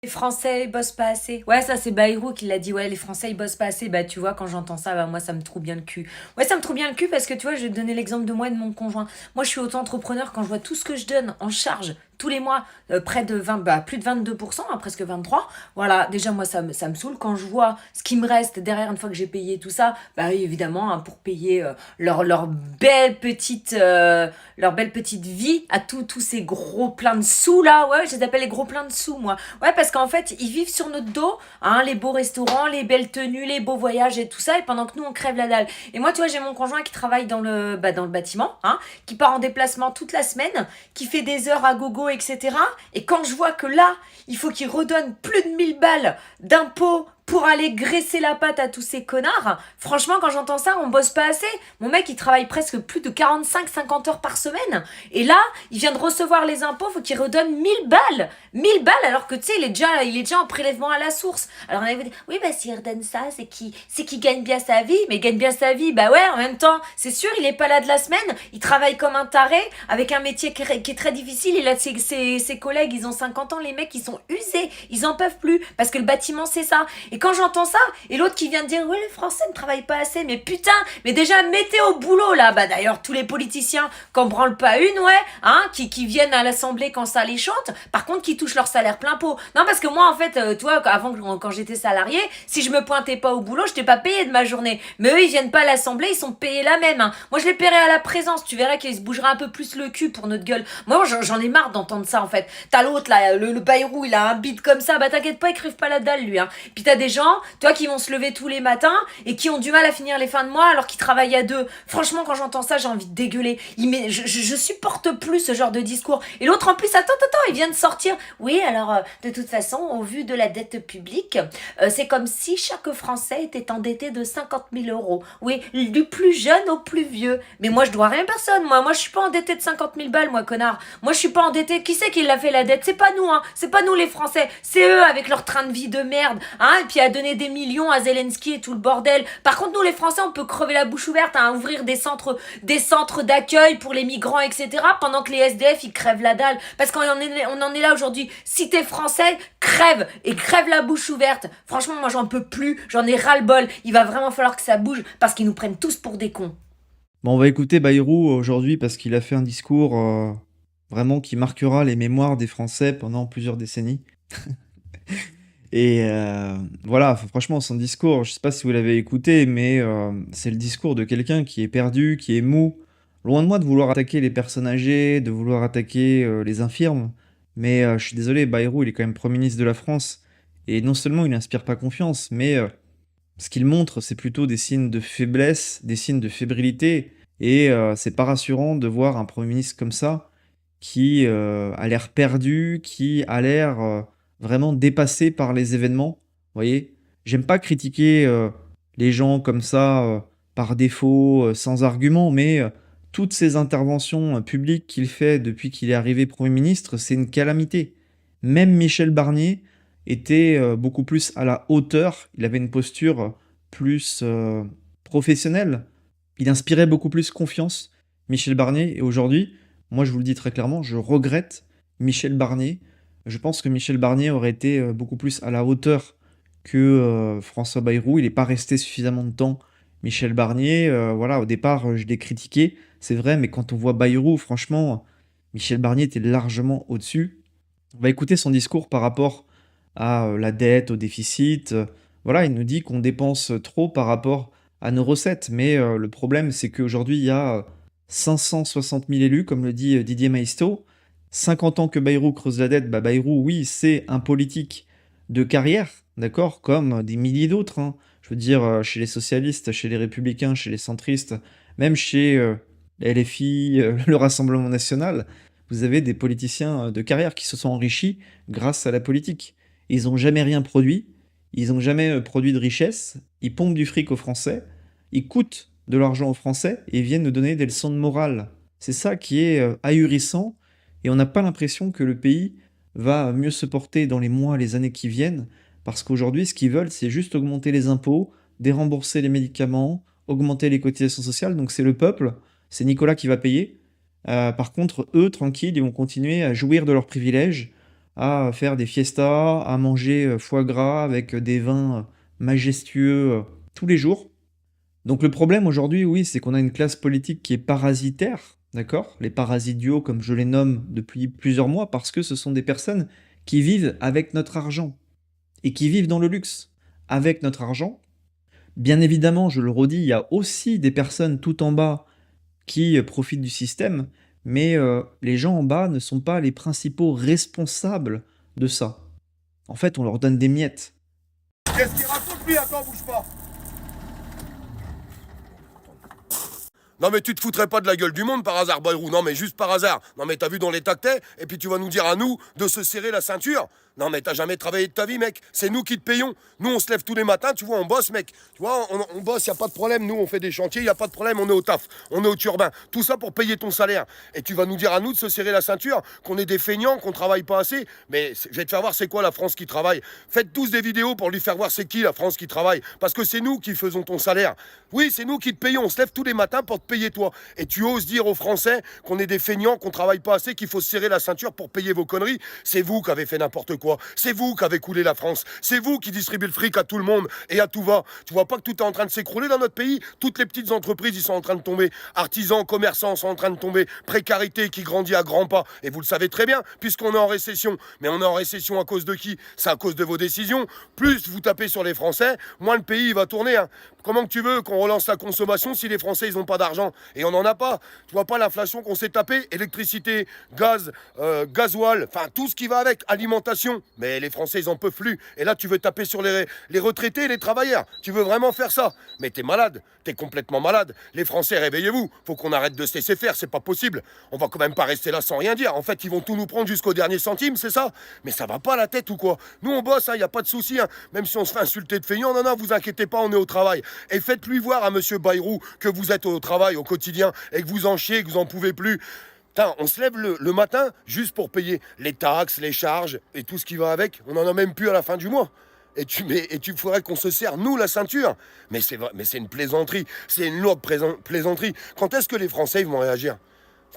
Les Français, ils bossent pas assez. Ouais, ça c'est Bayrou qui l'a dit. Ouais, les Français, ils bossent pas assez. Bah, tu vois, quand j'entends ça, bah, moi, ça me trouve bien le cul. Ouais, ça me trouve bien le cul parce que tu vois, je vais te donner l'exemple de moi et de mon conjoint. Moi, je suis auto-entrepreneur quand je vois tout ce que je donne en charge tous les mois, près de 20, bah, plus de 22%, hein, presque 23. Voilà, déjà, moi, ça me saoule. Quand je vois ce qui me reste derrière une fois que j'ai payé tout ça, bah oui, évidemment, hein, pour payer leur belle petite vie à tous ces gros pleins de sous là. Ouais, je les appelle les gros pleins de sous, moi. Ouais, parce qu'en fait, ils vivent sur notre dos, hein, les beaux restaurants, les belles tenues, les beaux voyages et tout ça, et pendant que nous, on crève la dalle. Et moi, tu vois, j'ai mon conjoint qui travaille dans le bâtiment, hein, qui part en déplacement toute la semaine, qui fait des heures à gogo, etc. Et quand je vois que là, il faut qu'il redonne plus de 1000 balles d'impôts pour aller graisser la patte à tous ces connards, franchement, quand j'entends ça, on bosse pas assez. Mon mec, il travaille presque plus de 45-50 heures par semaine. Et là, il vient de recevoir les impôts, faut qu'il redonne 1000 balles. 1000 balles alors que tu sais il est déjà en prélèvement à la source. Alors on avait dit oui bah s'il redonne ça c'est qu'il gagne bien sa vie, mais il gagne bien sa vie bah ouais en même temps c'est sûr il est pas là de la semaine, il travaille comme un taré avec un métier qui est très difficile, et là ses collègues ils ont 50 ans, les mecs ils sont usés, ils en peuvent plus parce que le bâtiment c'est ça. Et quand j'entends ça et l'autre qui vient de dire oui les Français ne travaillent pas assez, mais putain mais déjà mettez au boulot là, bah d'ailleurs tous les politiciens qu'en branlent pas une, ouais, hein, qui viennent à l'Assemblée quand ça les chante, par contre qui touchent leur salaire plein pot. Non, parce que moi, en fait, tu vois, avant, quand j'étais salarié, si je me pointais pas au boulot, je n'étais pas payé de ma journée. Mais eux, ils viennent pas à l'Assemblée, ils sont payés la même, hein. Moi, je les paierais à la présence, tu verrais qu'ils se bougeraient un peu plus le cul pour notre gueule. Moi, j'en ai marre d'entendre ça, en fait. T'as l'autre, là, le Bayrou, il a un beat comme ça, bah t'inquiète pas, il crève pas la dalle, lui, hein. Puis t'as des gens, toi, qui vont se lever tous les matins et qui ont du mal à finir les fins de mois alors qu'ils travaillent à deux. Franchement, quand j'entends ça, j'ai envie de dégueuler. Je supporte plus ce genre de discours. Et l'autre, en plus, attends, il vient de sortir. Oui, alors, de toute façon, au vu de la dette publique, c'est comme si chaque Français était endetté de 50 000 euros. Oui, du plus jeune au plus vieux. Mais moi, je dois rien à personne, moi. Moi, je suis pas endetté de 50 000 balles, moi, connard. Moi, je suis pas endetté. Qui c'est qui l'a fait, la dette? C'est pas nous, hein. C'est pas nous, les Français. C'est eux, avec leur train de vie de merde, hein. Et puis, à donner des millions à Zelensky et tout le bordel. Par contre, nous, les Français, on peut crever la bouche ouverte, hein, à ouvrir des centres d'accueil pour les migrants, etc. Pendant que les SDF, ils crèvent la dalle. Parce qu'on en est là aujourd'hui. Si t'es français, crève. Et crève la bouche ouverte. Franchement, moi, j'en peux plus. J'en ai ras-le-bol. Il va vraiment falloir que ça bouge parce qu'ils nous prennent tous pour des cons. Bon, on va écouter Bayrou aujourd'hui parce qu'il a fait un discours vraiment qui marquera les mémoires des Français pendant plusieurs décennies. Et voilà, franchement, son discours, je sais pas si vous l'avez écouté, mais c'est le discours de quelqu'un qui est perdu, qui est mou. Loin de moi de vouloir attaquer les personnes âgées, de vouloir attaquer les infirmes, mais je suis désolé, Bayrou, il est quand même Premier ministre de la France. Et non seulement il n'inspire pas confiance, mais ce qu'il montre, c'est plutôt des signes de faiblesse, des signes de fébrilité. Et c'est pas rassurant de voir un Premier ministre comme ça, qui a l'air perdu, qui a l'air vraiment dépassé par les événements. Vous voyez, j'aime pas critiquer les gens comme ça par défaut, sans argument, mais toutes ces interventions publiques qu'il fait depuis qu'il est arrivé Premier ministre, c'est une calamité. Même Michel Barnier était beaucoup plus à la hauteur, il avait une posture plus professionnelle, il inspirait beaucoup plus confiance, Michel Barnier, et aujourd'hui, moi, je vous le dis très clairement, je regrette Michel Barnier. Je pense que Michel Barnier aurait été beaucoup plus à la hauteur que François Bayrou. Il n'est pas resté suffisamment de temps. Michel Barnier, voilà, au départ, je l'ai critiqué, c'est vrai, mais quand on voit Bayrou, franchement, Michel Barnier était largement au-dessus. On va écouter son discours par rapport à la dette, au déficit. Voilà, il nous dit qu'on dépense trop par rapport à nos recettes. Mais le problème, c'est qu'aujourd'hui, il y a 560 000 élus, comme le dit Didier Maisto. 50 ans que Bayrou creuse la dette. Bah, Bayrou, oui, c'est un politique de carrière, d'accord, comme des milliers d'autres, hein. Je veux dire, chez les socialistes, chez les républicains, chez les centristes, même chez la LFI, le Rassemblement national, vous avez des politiciens de carrière qui se sont enrichis grâce à la politique. Ils n'ont jamais rien produit, ils n'ont jamais produit de richesse, ils pompent du fric aux Français, ils coûtent de l'argent aux Français et ils viennent nous donner des leçons de morale. C'est ça qui est ahurissant et on n'a pas l'impression que le pays va mieux se porter dans les mois, les années qui viennent, parce qu'aujourd'hui, ce qu'ils veulent, c'est juste augmenter les impôts, dérembourser les médicaments, augmenter les cotisations sociales. Donc c'est le peuple, c'est Nicolas qui va payer. Par contre, eux, tranquilles, ils vont continuer à jouir de leurs privilèges, à faire des fiestas, à manger foie gras avec des vins majestueux tous les jours. Donc le problème aujourd'hui, oui, c'est qu'on a une classe politique qui est parasitaire, d'accord? Les parasitios, comme je les nomme depuis plusieurs mois, parce que ce sont des personnes qui vivent avec notre argent et qui vivent dans le luxe avec notre argent. Bien évidemment, je le redis, il y a aussi des personnes tout en bas qui profitent du système, mais les gens en bas ne sont pas les principaux responsables de ça. En fait, on leur donne des miettes. Qu'est-ce qu'il raconte lui? Attends, bouge pas. Non mais tu te foutrais pas de la gueule du monde par hasard, Bayrou. Non mais juste par hasard. Non mais t'as vu dans l'état que t'es, et puis tu vas nous dire à nous de se serrer la ceinture. Non mais t'as jamais travaillé de ta vie, mec. C'est nous qui te payons. Nous on se lève tous les matins, tu vois, on bosse, mec. Tu vois, on bosse, y a pas de problème. Nous on fait des chantiers, y a pas de problème, on est au taf, on est au turbin. Tout ça pour payer ton salaire. Et tu vas nous dire à nous de se serrer la ceinture, qu'on est des feignants, qu'on travaille pas assez. Mais je vais te faire voir c'est quoi la France qui travaille. Faites tous des vidéos pour lui faire voir c'est qui la France qui travaille. Parce que c'est nous qui faisons ton salaire. Oui, c'est nous qui te payons. On se lève tous les matins pour te payer toi. Et tu oses dire aux Français qu'on est des feignants, qu'on travaille pas assez, qu'il faut se serrer la ceinture pour payer vos conneries. C'est vous qui avez fait n'importe quoi. C'est vous qui avez coulé la France. C'est vous qui distribuez le fric à tout le monde et à tout va. Tu vois pas que tout est en train de s'écrouler dans notre pays? Toutes les petites entreprises, ils sont en train de tomber. Artisans, commerçants sont en train de tomber. Précarité qui grandit à grands pas. Et vous le savez très bien, puisqu'on est en récession. Mais on est en récession à cause de qui? C'est à cause de vos décisions. Plus vous tapez sur les Français, moins le pays va tourner. Hein. Comment que tu veux qu'on relance la consommation si les Français, ils n'ont pas d'argent? Et on n'en a pas. Tu vois pas l'inflation qu'on s'est tapée? Électricité, gaz, gasoil, enfin tout ce qui va avec, alimentation. Mais les Français, ils en peuvent plus. Et là, tu veux taper sur les retraités et les travailleurs. Tu veux vraiment faire ça? Mais t'es malade. T'es complètement malade. Les Français, réveillez-vous. Faut qu'on arrête de se laisser faire. C'est pas possible. On va quand même pas rester là sans rien dire. En fait, ils vont tout nous prendre jusqu'au dernier centime, c'est ça? Mais ça va pas la tête ou quoi? Nous, on bosse, hein, y a pas de souci. Hein. Même si on se fait insulter de feignant, non, non, vous inquiétez pas, on est au travail. Et faites-lui voir à monsieur Bayrou que vous êtes au travail au quotidien et que vous en chiez, que vous en pouvez plus. Putain, on se lève le matin juste pour payer les taxes, les charges et tout ce qui va avec. On en a même plus à la fin du mois. Et tu ferais qu'on se serre, nous, la ceinture. Mais c'est une plaisanterie. C'est une lourde plaisanterie. Quand est-ce que les Français ils vont réagir?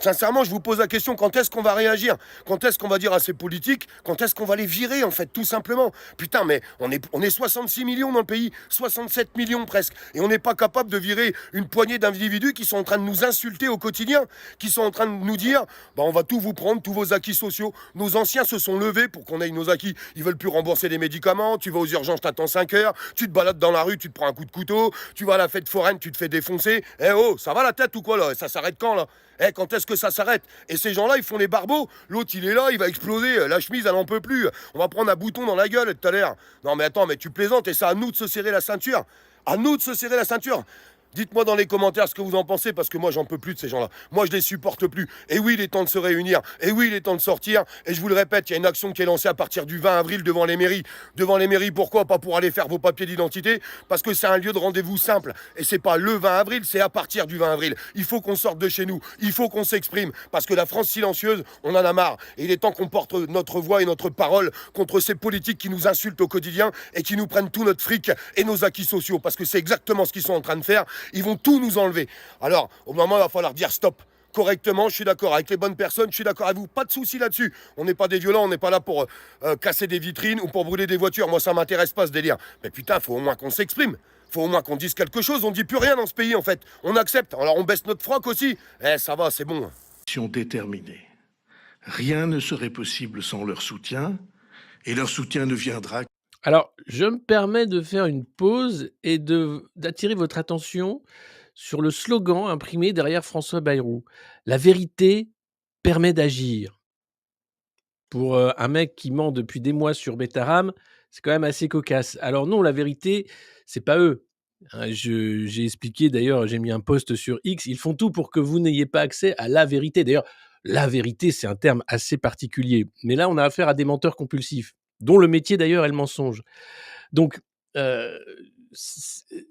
Sincèrement, je vous pose la question, quand est-ce qu'on va réagir? Quand est-ce qu'on va dire à ces politiques? Quand est-ce qu'on va les virer, en fait, tout simplement? Putain, mais on est 66 millions dans le pays, 67 millions presque, et on n'est pas capable de virer une poignée d'individus qui sont en train de nous insulter au quotidien, qui sont en train de nous dire, bah on va tout vous prendre, tous vos acquis sociaux. Nos anciens se sont levés pour qu'on ait nos acquis. Ils veulent plus rembourser les médicaments, tu vas aux urgences, t'attends 5 heures, tu te balades dans la rue, tu te prends un coup de couteau, tu vas à la fête foraine, tu te fais défoncer. Eh oh, ça va la tête ou quoi là? Ça s'arrête quand là? Eh, quand est-ce que ça s'arrête? Et ces gens-là, ils font les barbeaux. L'autre, il est là, il va exploser. La chemise, elle en peut plus. On va prendre un bouton dans la gueule tout à l'heure. Non, mais attends, mais tu plaisantes et c'est à nous de se serrer la ceinture. À nous de se serrer la ceinture. Dites-moi dans les commentaires ce que vous en pensez, parce que moi, j'en peux plus de ces gens-là. Moi, je les supporte plus. Et oui, il est temps de se réunir. Et oui, il est temps de sortir. Et je vous le répète, il y a une action qui est lancée à partir du 20 avril devant les mairies. Devant les mairies, pourquoi? Pas pour aller faire vos papiers d'identité, parce que c'est un lieu de rendez-vous simple. Et c'est pas le 20 avril, c'est à partir du 20 avril. Il faut qu'on sorte de chez nous. Il faut qu'on s'exprime. Parce que la France silencieuse, on en a marre. Et il est temps qu'on porte notre voix et notre parole contre ces politiques qui nous insultent au quotidien et qui nous prennent tout notre fric et nos acquis sociaux. Parce que c'est exactement ce qu'ils sont en train de faire. Ils vont tout nous enlever. Alors, au moment, il va falloir dire stop. Correctement, je suis d'accord. Avec les bonnes personnes, je suis d'accord avec vous. Pas de souci là-dessus. On n'est pas des violents, on n'est pas là pour casser des vitrines ou pour brûler des voitures. Moi, ça m'intéresse pas ce délire. Mais putain, faut au moins qu'on s'exprime. Faut au moins qu'on dise quelque chose. On dit plus rien dans ce pays, en fait. On accepte. Alors, on baisse notre froc aussi. Eh, ça va, c'est bon. Déterminée. Rien ne serait possible sans leur soutien, et leur soutien ne viendra. Alors, je me permets de faire une pause et d'attirer votre attention sur le slogan imprimé derrière François Bayrou. La vérité permet d'agir. Pour un mec qui ment depuis des mois sur Betaram, c'est quand même assez cocasse. Alors non, la vérité, c'est pas eux. Hein, j'ai expliqué d'ailleurs, j'ai mis un post sur X, ils font tout pour que vous n'ayez pas accès à la vérité. D'ailleurs, la vérité, c'est un terme assez particulier. Mais là, on a affaire à des menteurs compulsifs, dont le métier d'ailleurs est le mensonge. Donc,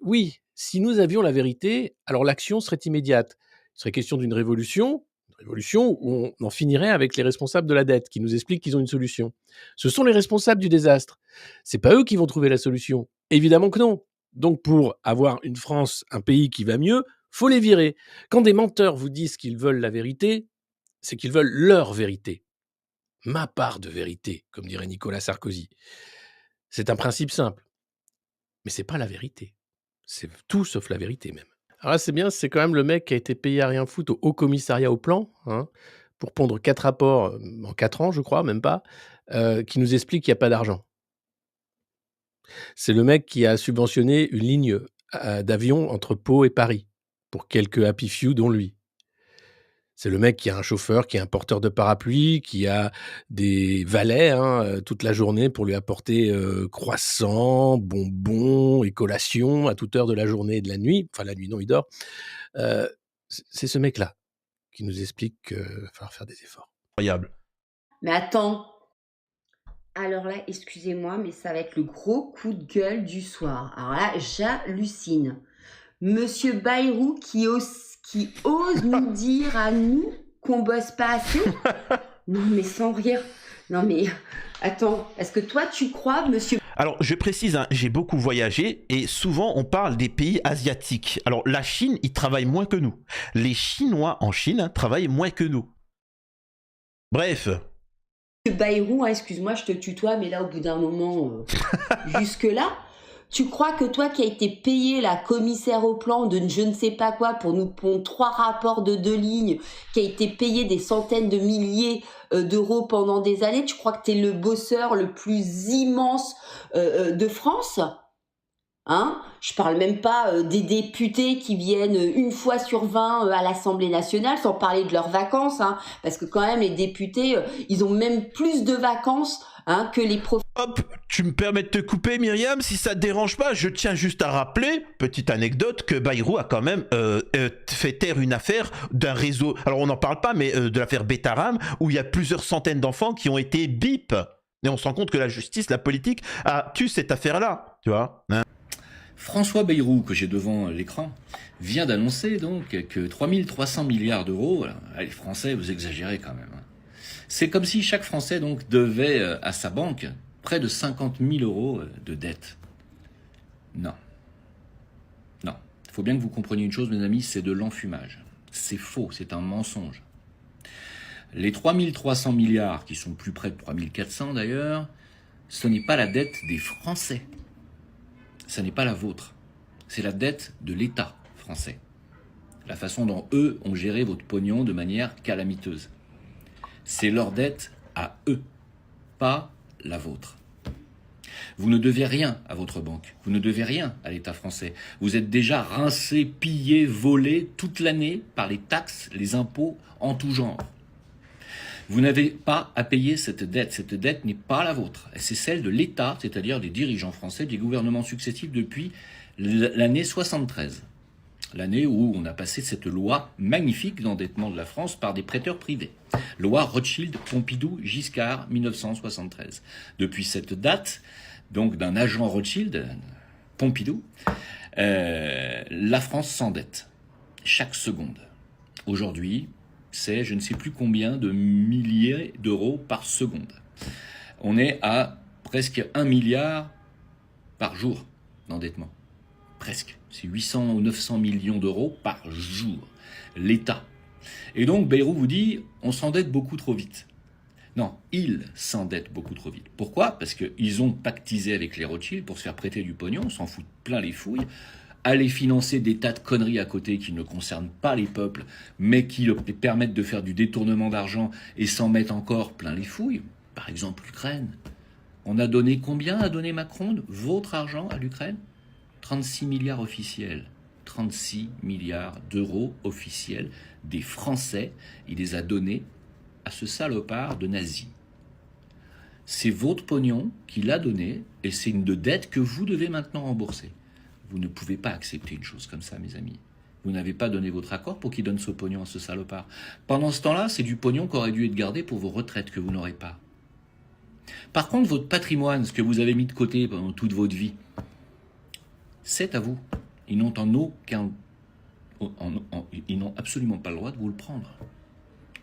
oui, si nous avions la vérité, alors l'action serait immédiate. Il serait question d'une révolution où on en finirait avec les responsables de la dette, qui nous expliquent qu'ils ont une solution. Ce sont les responsables du désastre. C'est pas eux qui vont trouver la solution. Évidemment que non. Donc pour avoir une France, un pays qui va mieux, faut les virer. Quand des menteurs vous disent qu'ils veulent la vérité, c'est qu'ils veulent leur vérité. ma part de vérité, comme dirait Nicolas Sarkozy. C'est un principe simple, mais c'est pas la vérité. C'est tout sauf la vérité même. Alors là, c'est bien, c'est quand même le mec qui a été payé à rien foutre au Haut Commissariat au Plan, hein, pour pondre 4 rapports, en 4 ans, je crois, même pas, qui nous explique qu'il y a pas d'argent. C'est le mec qui a subventionné une ligne, d'avion entre Pau et Paris, pour quelques happy few dont lui. C'est le mec qui a un chauffeur, qui est un porteur de parapluie, qui a des valets, hein, toute la journée pour lui apporter, croissants, bonbons et collations à toute heure de la journée et de la nuit. Enfin la nuit non, il dort. C'est ce mec-là qui nous explique qu'il va falloir faire des efforts. Incroyable. Mais attends. Alors là, excusez-moi, mais ça va être le gros coup de gueule du soir. Alors là, j'hallucine. Monsieur Bayrou qui ose nous dire à nous qu'on bosse pas assez. Non, mais sans rire. Non, mais attends, est-ce que toi, tu crois, monsieur... Alors, je précise, hein, j'ai beaucoup voyagé et souvent on parle des pays asiatiques. Alors, la Chine, ils travaillent moins que nous. Les Chinois en Chine travaillent moins que nous. Bref. Bayrou, hein, excuse-moi, je te tutoie, mais là, au bout d'un moment, jusque-là, tu crois que toi qui as été payé la commissaire au plan de je ne sais pas quoi pour nous pondre 3 rapports de 2 lignes, qui a été payé des centaines de milliers d'euros pendant des années, tu crois que tu es le bosseur le plus immense de France ? Hein ? Je parle même pas des députés qui viennent une fois sur 20 à l'Assemblée nationale, sans parler de leurs vacances, hein, parce que quand même les députés, ils ont même plus de vacances, hein, que les professeurs. Hop, tu me permets de te couper, Myriam, si ça te dérange pas, je tiens juste à rappeler, petite anecdote, que Bayrou a quand même fait taire une affaire d'un réseau, alors on n'en parle pas, mais de l'affaire Betaram, où il y a plusieurs centaines d'enfants qui ont été bip. Et on se rend compte que la justice, la politique, a tué cette affaire-là, tu vois, hein. François Bayrou, que j'ai devant l'écran, vient d'annoncer donc que 3300 milliards d'euros, les Français, vous exagérez quand même. C'est comme si chaque Français donc devait à sa banque près de 50 000 euros de dette. Non. Non. Il faut bien que vous compreniez une chose, mes amis, c'est de l'enfumage. C'est faux, c'est un mensonge. Les 3300 milliards, qui sont plus près de 3400 d'ailleurs, ce n'est pas la dette des Français. Ce n'est pas la vôtre. C'est la dette de l'État français. La façon dont eux ont géré votre pognon de manière calamiteuse. C'est leur dette à eux, pas la vôtre. Vous ne devez rien à votre banque. Vous ne devez rien à l'État français. Vous êtes déjà rincé, pillé, volé toute l'année par les taxes, les impôts en tout genre. Vous n'avez pas à payer cette dette. Cette dette n'est pas la vôtre. C'est celle de l'État, c'est-à-dire des dirigeants français, des gouvernements successifs depuis l'année 73. L'année où on a passé cette loi magnifique d'endettement de la France par des prêteurs privés. Loi Rothschild, Pompidou, Giscard, 1973. Depuis cette date, donc d'un agent Rothschild, Pompidou, la France s'endette chaque seconde. Aujourd'hui, c'est je ne sais plus combien de milliers d'euros par seconde. On est à presque 1 milliard par jour d'endettement. Presque. C'est 800 ou 900 millions d'euros par jour. L'État. Et donc Bayrou vous dit, on s'endette beaucoup trop vite. Non, ils s'endettent beaucoup trop vite. Pourquoi ? Parce qu'ils ont pactisé avec les Rothschild pour se faire prêter du pognon, on s'en fout plein les fouilles, aller financer des tas de conneries à côté qui ne concernent pas les peuples, mais qui permettent de faire du détournement d'argent et s'en mettre encore plein les fouilles. Par exemple, l'Ukraine. On a donné combien a donné Macron, votre argent à l'Ukraine ? 36 milliards officiels. 36 milliards d'euros officiels des Français. Il les a donnés à ce salopard de nazi. C'est votre pognon qu'il a donné et c'est une dette que vous devez maintenant rembourser. Vous ne pouvez pas accepter une chose comme ça, mes amis. Vous n'avez pas donné votre accord pour qu'il donne ce pognon à ce salopard. Pendant ce temps-là, c'est du pognon qu'aurait dû être gardé pour vos retraites que vous n'aurez pas. Par contre, votre patrimoine, ce que vous avez mis de côté pendant toute votre vie, c'est à vous. Ils n'ont ils n'ont absolument pas le droit de vous le prendre.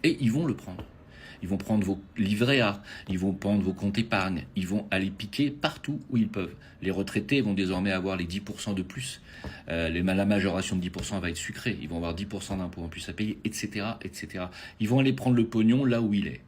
Et ils vont le prendre. Ils vont prendre vos livrets A, ils vont prendre vos comptes épargne, ils vont aller piquer partout où ils peuvent. Les retraités vont désormais avoir les 10% de plus. La majoration de 10% va être sucrée. Ils vont avoir 10% d'impôts en plus à payer, etc., etc. Ils vont aller prendre le pognon là où il est.